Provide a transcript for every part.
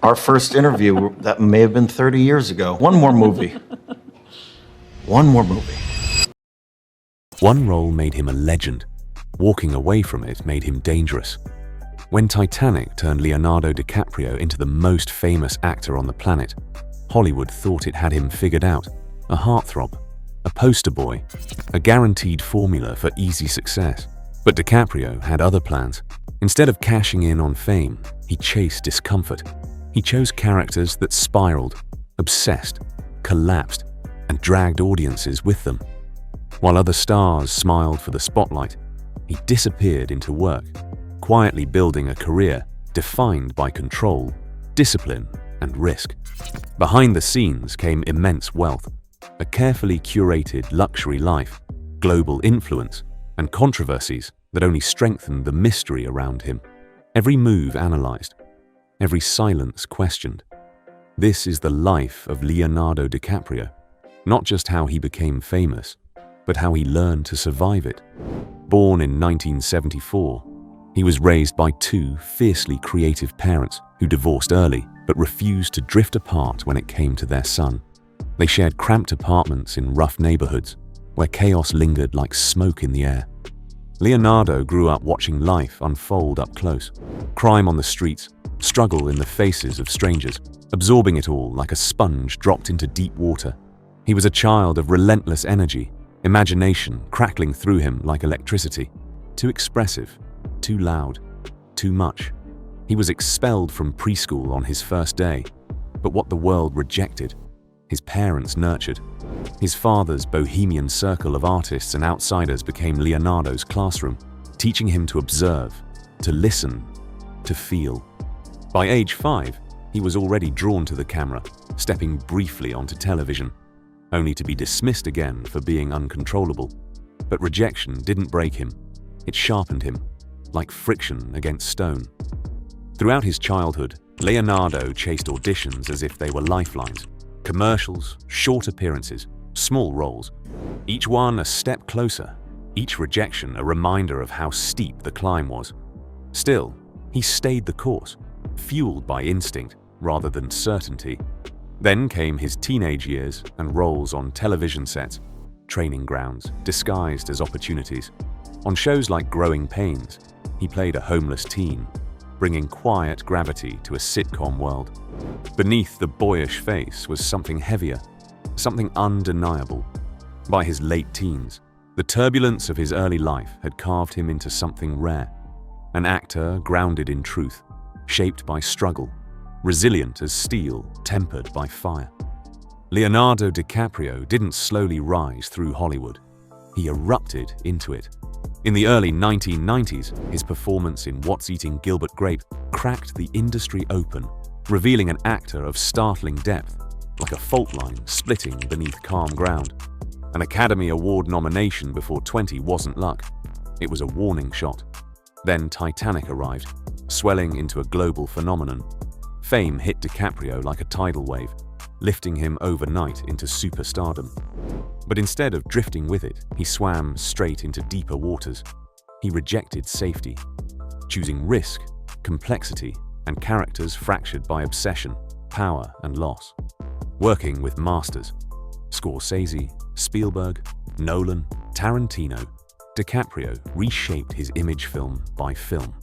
Our first interview, that may have been 30 years ago. One more movie. One more movie. One role made him a legend. Walking away from it made him dangerous. When Titanic turned Leonardo DiCaprio into the most famous actor on the planet, Hollywood thought it had him figured out. A heartthrob, a poster boy, a guaranteed formula for easy success. But DiCaprio had other plans. Instead of cashing in on fame, he chased discomfort. He chose characters that spiraled, obsessed, collapsed, and dragged audiences with them. While other stars smiled for the spotlight, he disappeared into work, quietly building a career defined by control, discipline, and risk. Behind the scenes came immense wealth, a carefully curated luxury life, global influence, and controversies that only strengthened the mystery around him. Every move analyzed, every silence questioned. This is the life of Leonardo DiCaprio, not just how he became famous, but how he learned to survive it. Born in 1974, he was raised by two fiercely creative parents who divorced early but refused to drift apart when it came to their son. They shared cramped apartments in rough neighborhoods where chaos lingered like smoke in the air. Leonardo grew up watching life unfold up close. Crime on the streets, struggle in the faces of strangers, absorbing it all like a sponge dropped into deep water. He was a child of relentless energy, imagination crackling through him like electricity. Too expressive, too loud, too much. He was expelled from preschool on his first day, but what the world rejected, his parents nurtured. His father's bohemian circle of artists and outsiders became Leonardo's classroom, teaching him to observe, to listen, to feel. By age 5, he was already drawn to the camera, stepping briefly onto television, only to be dismissed again for being uncontrollable. But rejection didn't break him. It sharpened him, like friction against stone. Throughout his childhood, Leonardo chased auditions as if they were lifelines. Commercials, short appearances, small roles. Each one a step closer, each rejection a reminder of how steep the climb was. Still, he stayed the course, fueled by instinct rather than certainty. Then came his teenage years and roles on television sets, training grounds disguised as opportunities. On shows like Growing Pains, he played a homeless teen, bringing quiet gravity to a sitcom world. Beneath the boyish face was something heavier, something undeniable. By his late teens, the turbulence of his early life had carved him into something rare. An actor grounded in truth, shaped by struggle, resilient as steel tempered by fire. Leonardo DiCaprio didn't slowly rise through Hollywood. He erupted into it. In the early 1990s, his performance in What's Eating Gilbert Grape cracked the industry open, revealing an actor of startling depth, like a fault line splitting beneath calm ground. An Academy Award nomination before 20 wasn't luck. It was a warning shot. Then Titanic arrived, swelling into a global phenomenon. Fame hit DiCaprio like a tidal wave, lifting him overnight into superstardom. But instead of drifting with it, he swam straight into deeper waters. He rejected safety, choosing risk, complexity, and characters fractured by obsession, power, and loss. Working with masters, Scorsese, Spielberg, Nolan, Tarantino, DiCaprio reshaped his image film by film.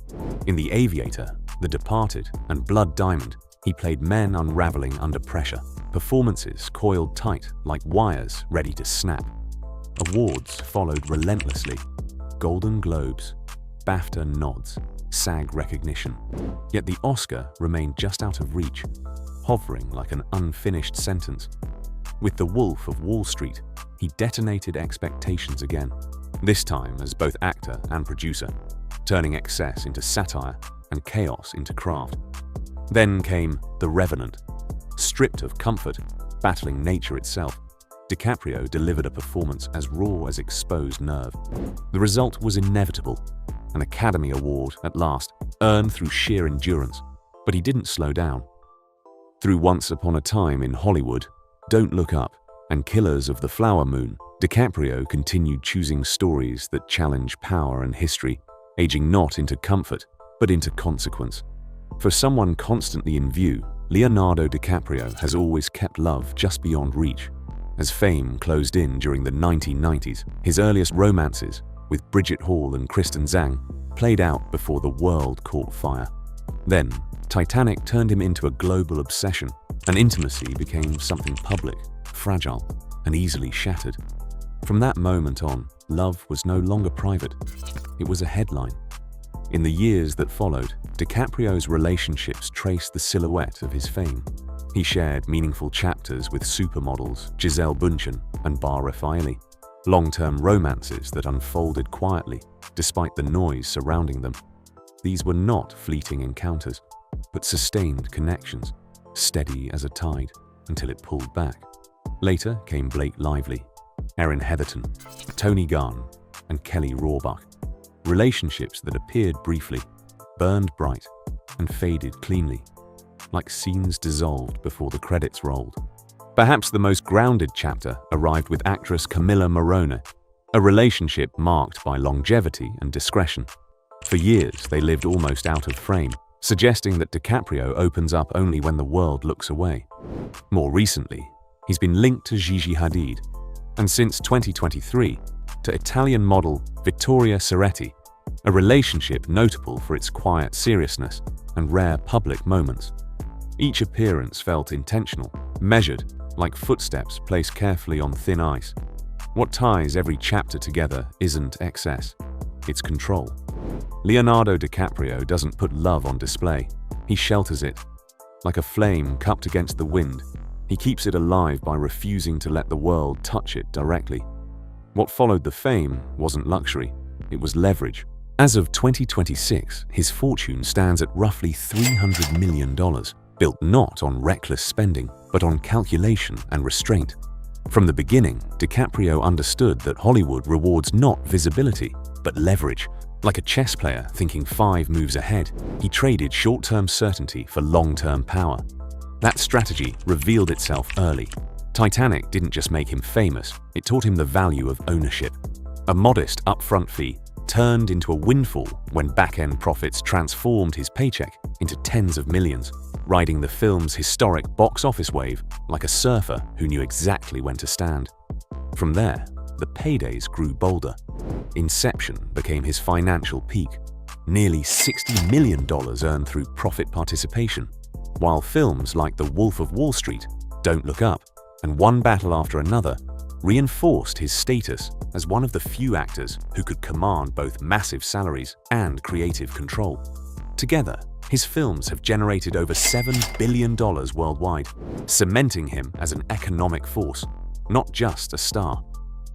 In The Aviator, The Departed, and Blood Diamond, he played men unraveling under pressure, performances coiled tight like wires ready to snap. Awards followed relentlessly. Golden Globes, BAFTA nods, SAG recognition. Yet the Oscar remained just out of reach, hovering like an unfinished sentence. With The Wolf of Wall Street, he detonated expectations again, this time as both actor and producer, turning excess into satire and chaos into craft. Then came The Revenant. Stripped of comfort, battling nature itself, DiCaprio delivered a performance as raw as exposed nerve. The result was inevitable, an Academy Award at last, earned through sheer endurance, but he didn't slow down. Through Once Upon a Time in Hollywood, Don't Look Up, and Killers of the Flower Moon, DiCaprio continued choosing stories that challenge power and history, aging not into comfort, but into consequence. For someone constantly in view, Leonardo DiCaprio has always kept love just beyond reach. As fame closed in during the 1990s, his earliest romances, with Bridget Hall and Kristen Zhang, played out before the world caught fire. Then, Titanic turned him into a global obsession, and intimacy became something public, fragile, and easily shattered. From that moment on, love was no longer private. It was a headline. In the years that followed, DiCaprio's relationships traced the silhouette of his fame. He shared meaningful chapters with supermodels Gisele Bündchen and Bar Refaeli, long-term romances that unfolded quietly, despite the noise surrounding them. These were not fleeting encounters, but sustained connections, steady as a tide, until it pulled back. Later came Blake Lively, Erin Heatherton, Tony Garn, and Kelly Rohrbach. Relationships that appeared briefly, burned bright, and faded cleanly, like scenes dissolved before the credits rolled. Perhaps the most grounded chapter arrived with actress Camilla Morrone, a relationship marked by longevity and discretion. For years, they lived almost out of frame, suggesting that DiCaprio opens up only when the world looks away. More recently, he's been linked to Gigi Hadid, and since 2023, to Italian model Vittoria Ceretti, a relationship notable for its quiet seriousness and rare public moments. Each appearance felt intentional, measured, like footsteps placed carefully on thin ice. What ties every chapter together isn't excess, it's control. Leonardo DiCaprio doesn't put love on display, he shelters it. Like a flame cupped against the wind, he keeps it alive by refusing to let the world touch it directly. What followed the fame wasn't luxury, it was leverage. As of 2026, his fortune stands at roughly $300 million, built not on reckless spending, but on calculation and restraint. From the beginning, DiCaprio understood that Hollywood rewards not visibility, but leverage. Like a chess player thinking 5 moves ahead, he traded short-term certainty for long-term power. That strategy revealed itself early. Titanic didn't just make him famous, it taught him the value of ownership. A modest upfront fee turned into a windfall when back-end profits transformed his paycheck into tens of millions, riding the film's historic box office wave like a surfer who knew exactly when to stand. From there, the paydays grew bolder. Inception became his financial peak, nearly $60 million earned through profit participation, while films like The Wolf of Wall Street, Don't Look Up, and One Battle After Another reinforced his status as one of the few actors who could command both massive salaries and creative control. Together, his films have generated over $7 billion worldwide, cementing him as an economic force, not just a star.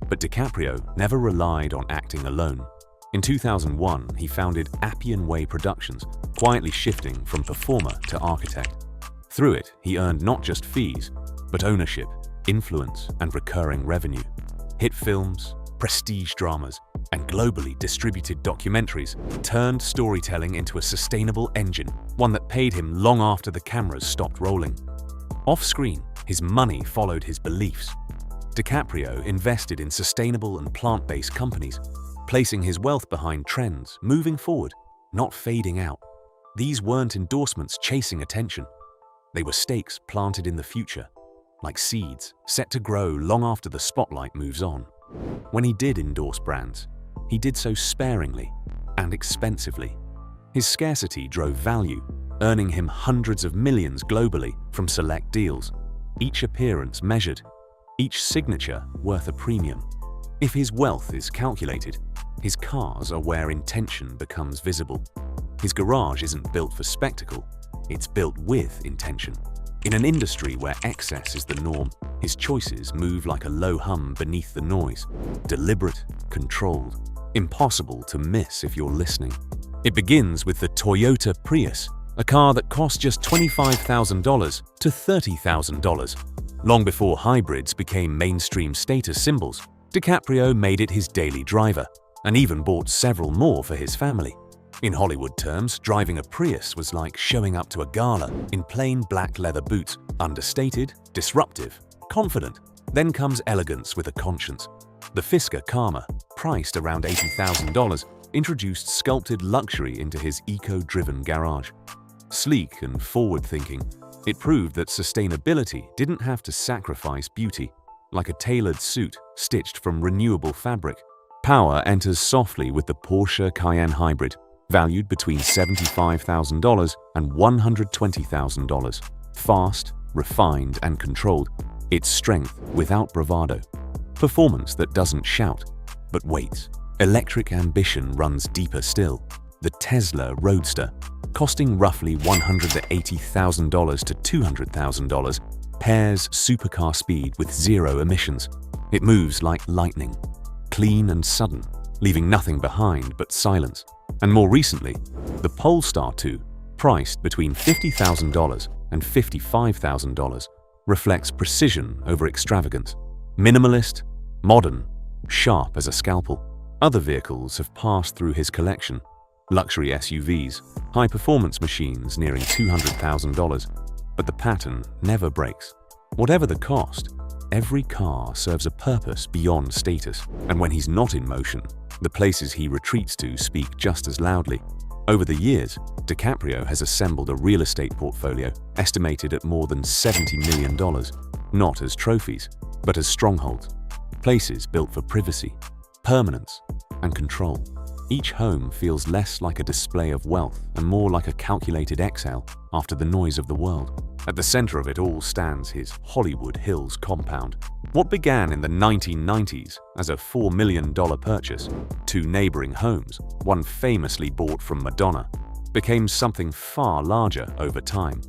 But DiCaprio never relied on acting alone. In 2001, he founded Appian Way Productions, quietly shifting from performer to architect. Through it, he earned not just fees, but ownership, influence, and recurring revenue. Hit films, prestige dramas, and globally distributed documentaries turned storytelling into a sustainable engine, one that paid him long after the cameras stopped rolling. Off-screen, his money followed his beliefs. DiCaprio invested in sustainable and plant-based companies, placing his wealth behind trends moving forward, not fading out. These weren't endorsements chasing attention. They were stakes planted in the future, like seeds set to grow long after the spotlight moves on. When he did endorse brands, he did so sparingly and expensively. His scarcity drove value, earning him hundreds of millions globally from select deals, each appearance measured, each signature worth a premium. If his wealth is calculated, his cars are where intention becomes visible. His garage isn't built for spectacle, it's built with intention. In an industry where excess is the norm, his choices move like a low hum beneath the noise, deliberate, controlled, impossible to miss if you're listening. It begins with the Toyota Prius, a car that cost just $25,000 to $30,000. Long before hybrids became mainstream status symbols, DiCaprio made it his daily driver, and even bought several more for his family. In Hollywood terms, driving a Prius was like showing up to a gala in plain black leather boots, understated, disruptive, confident. Then comes elegance with a conscience. The Fisker Karma, priced around $80,000, introduced sculpted luxury into his eco-driven garage. Sleek and forward-thinking, It proved that sustainability didn't have to sacrifice beauty, like a tailored suit stitched from renewable fabric. Power enters softly with the Porsche Cayenne Hybrid, valued between $75,000 and $120,000. Fast, refined, and controlled, its strength without bravado. Performance that doesn't shout, but waits. Electric ambition runs deeper still. The Tesla Roadster, costing roughly $180,000 to $200,000, pairs supercar speed with zero emissions. It moves like lightning, clean and sudden, leaving nothing behind but silence. And more recently, the Polestar 2, priced between $50,000 and $55,000, reflects precision over extravagance. Minimalist, modern, sharp as a scalpel. Other vehicles have passed through his collection. Luxury SUVs, high-performance machines nearing $200,000, but the pattern never breaks. Whatever the cost, every car serves a purpose beyond status, and when he's not in motion, the places he retreats to speak just as loudly. Over the years, DiCaprio has assembled a real estate portfolio estimated at more than $70 million, not as trophies, but as strongholds, places built for privacy, permanence, and control. Each home feels less like a display of wealth and more like a calculated exhale after the noise of the world. At the center of it all stands his Hollywood Hills compound. What began in the 1990s as a $4 million purchase, two neighboring homes, one famously bought from Madonna, became something far larger over time.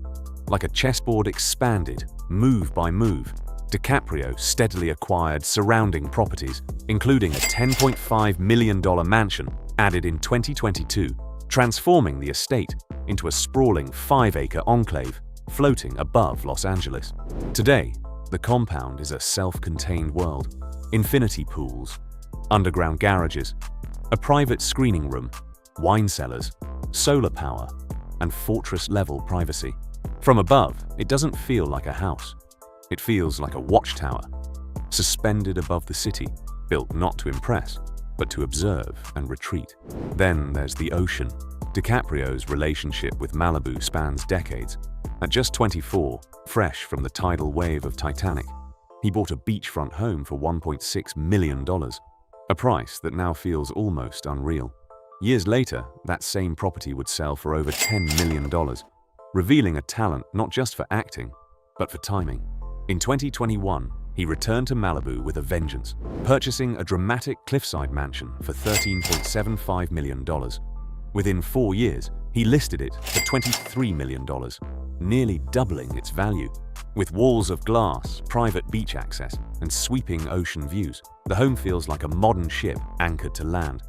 Like a chessboard expanded, move by move, DiCaprio steadily acquired surrounding properties, including a $10.5 million mansion added in 2022, transforming the estate into a sprawling 5-acre enclave floating above Los Angeles. Today, the compound is a self-contained world. Infinity pools, underground garages, a private screening room, wine cellars, solar power, and fortress-level privacy. From above, it doesn't feel like a house. It feels like a watchtower, suspended above the city, built not to impress, but to observe and retreat. Then there's the ocean. DiCaprio's relationship with Malibu spans decades. At just 24, fresh from the tidal wave of Titanic, he bought a beachfront home for $1.6 million, a price that now feels almost unreal. Years later, that same property would sell for over $10 million, revealing a talent not just for acting, but for timing. In 2021, he returned to Malibu with a vengeance, purchasing a dramatic cliffside mansion for $13.75 million. Within 4 years, he listed it for $23 million, nearly doubling its value. With walls of glass, private beach access, and sweeping ocean views, the home feels like a modern ship anchored to land.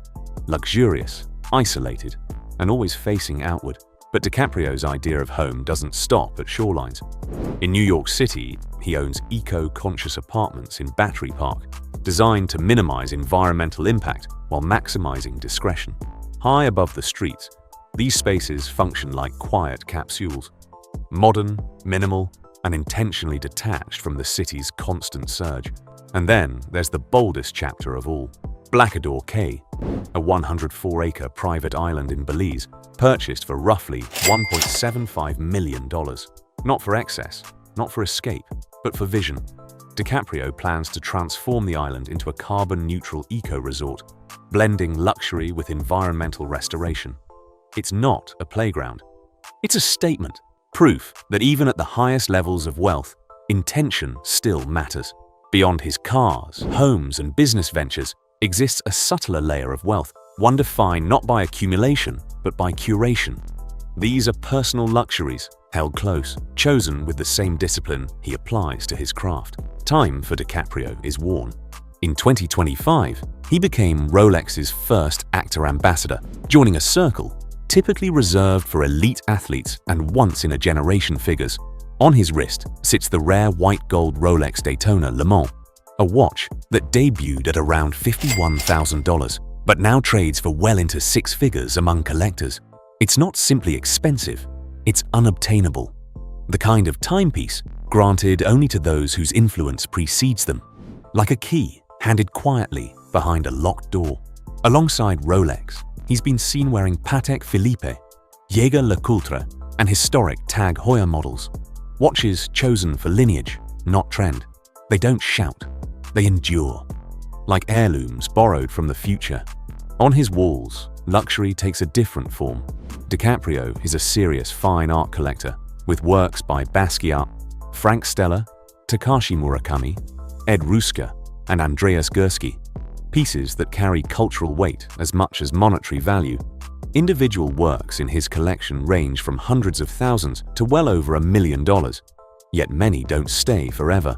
Luxurious, isolated, and always facing outward. But DiCaprio's idea of home doesn't stop at shorelines. In New York City, he owns eco-conscious apartments in Battery Park, designed to minimize environmental impact while maximizing discretion. High above the streets, these spaces function like quiet capsules, modern, minimal, and intentionally detached from the city's constant surge. And then there's the boldest chapter of all, Blackador Cay, a 104-acre private island in Belize, purchased for roughly $1.75 million. Not for excess, not for escape, but for vision. DiCaprio plans to transform the island into a carbon-neutral eco-resort, blending luxury with environmental restoration. It's not a playground. It's a statement, proof that even at the highest levels of wealth, intention still matters. Beyond his cars, homes, and business ventures exists a subtler layer of wealth, one defined not by accumulation, but by curation. These are personal luxuries, held close, chosen with the same discipline he applies to his craft. Time for DiCaprio is worn. In 2025, he became Rolex's first actor ambassador, joining a circle typically reserved for elite athletes and once-in-a-generation figures. On his wrist sits the rare white gold Rolex Daytona Le Mans, a watch that debuted at around $51,000, but now trades for well into six figures among collectors. It's not simply expensive, it's unobtainable. The kind of timepiece granted only to those whose influence precedes them, like a key handed quietly behind a locked door. Alongside Rolex, he's been seen wearing Patek Philippe, Jaeger LeCoultre, and historic Tag Heuer models. Watches chosen for lineage, not trend. They don't shout. They endure. Like heirlooms borrowed from the future. On his walls, luxury takes a different form. DiCaprio is a serious fine art collector, with works by Basquiat, Frank Stella, Takashi Murakami, Ed Ruska, and Andreas Gursky. Pieces that carry cultural weight as much as monetary value. Individual works in his collection range from hundreds of thousands to well over $1 million, yet many don't stay forever.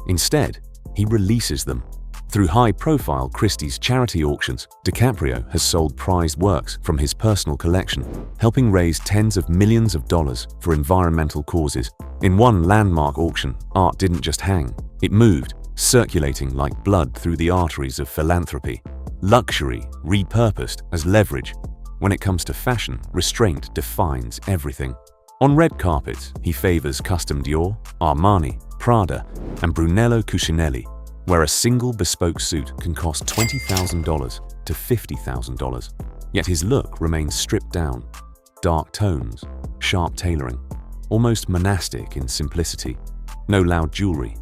Instead, he releases them. Through high-profile Christie's charity auctions, DiCaprio has sold prized works from his personal collection, helping raise tens of millions of dollars for environmental causes. In one landmark auction, art didn't just hang, it moved, circulating like blood through the arteries of philanthropy. Luxury repurposed as leverage. When it comes to fashion, restraint defines everything. On red carpets, he favors custom Dior, Armani, Prada, and Brunello Cucinelli, where a single bespoke suit can cost $20,000 to $50,000. Yet his look remains stripped down. Dark tones, sharp tailoring, almost monastic in simplicity. No loud jewelry,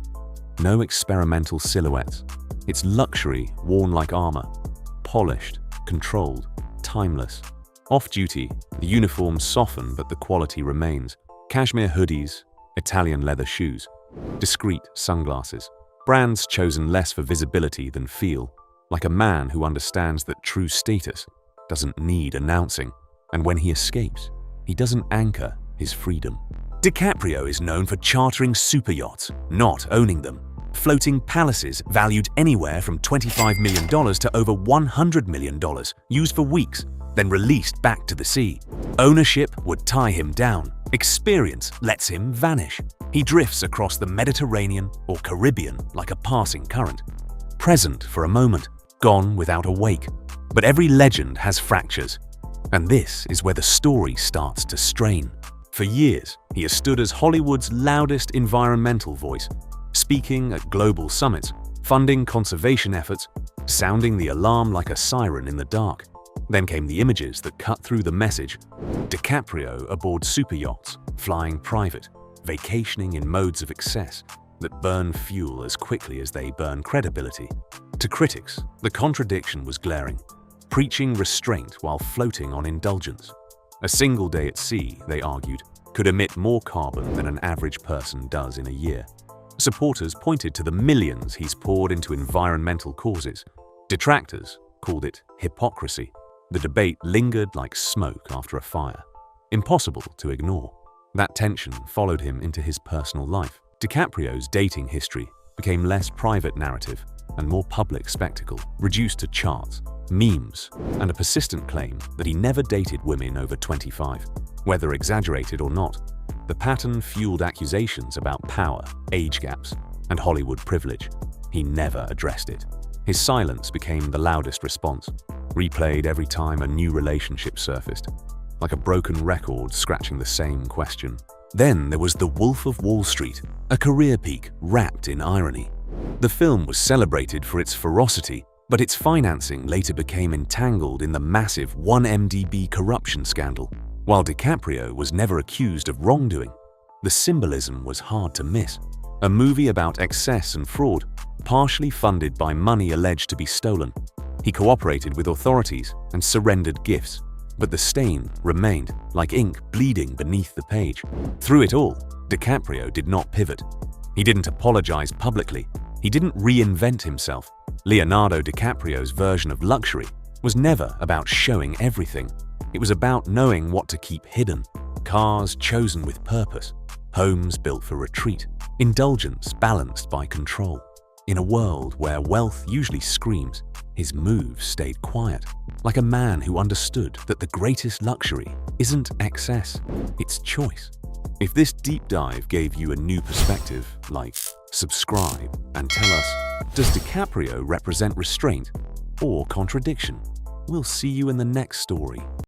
no experimental silhouettes. It's luxury worn like armor, polished, controlled, timeless. Off-duty, the uniforms soften but the quality remains. Cashmere hoodies, Italian leather shoes, discreet sunglasses. Brands chosen less for visibility than feel, like a man who understands that true status doesn't need announcing. And when he escapes, he doesn't anchor his freedom. DiCaprio is known for chartering super yachts, not owning them. Floating palaces valued anywhere from $25 million to over $100 million, used for weeks, then released back to the sea. Ownership would tie him down. Experience lets him vanish. He drifts across the Mediterranean or Caribbean like a passing current. Present for a moment, gone without a wake. But every legend has fractures. And this is where the story starts to strain. For years, he has stood as Hollywood's loudest environmental voice, speaking at global summits, funding conservation efforts, sounding the alarm like a siren in the dark. Then came the images that cut through the message. DiCaprio aboard super yachts, flying private, vacationing in modes of excess that burn fuel as quickly as they burn credibility. To critics, the contradiction was glaring, preaching restraint while floating on indulgence. A single day at sea, they argued, could emit more carbon than an average person does in a year. Supporters pointed to the millions he's poured into environmental causes. Detractors called it hypocrisy. The debate lingered like smoke after a fire, impossible to ignore. That tension followed him into his personal life. DiCaprio's dating history became less private narrative and more public spectacle, reduced to charts, memes, and a persistent claim that he never dated women over 25. Whether exaggerated or not, the pattern fueled accusations about power, age gaps, and Hollywood privilege. He never addressed it. His silence became the loudest response, replayed every time a new relationship surfaced, like a broken record scratching the same question. Then there was The Wolf of Wall Street, a career peak wrapped in irony. The film was celebrated for its ferocity, but its financing later became entangled in the massive 1MDB corruption scandal. While DiCaprio was never accused of wrongdoing, the symbolism was hard to miss. A movie about excess and fraud, partially funded by money alleged to be stolen. He cooperated with authorities and surrendered gifts, but the stain remained, like ink bleeding beneath the page. Through it all, DiCaprio did not pivot. He didn't apologize publicly. He didn't reinvent himself. Leonardo DiCaprio's version of luxury was never about showing everything. It was about knowing what to keep hidden. Cars chosen with purpose, homes built for retreat, indulgence balanced by control. In a world where wealth usually screams, his moves stayed quiet, like a man who understood that the greatest luxury isn't excess, it's choice. If this deep dive gave you a new perspective, like, subscribe, and tell us, does DiCaprio represent restraint or contradiction? We'll see you in the next story.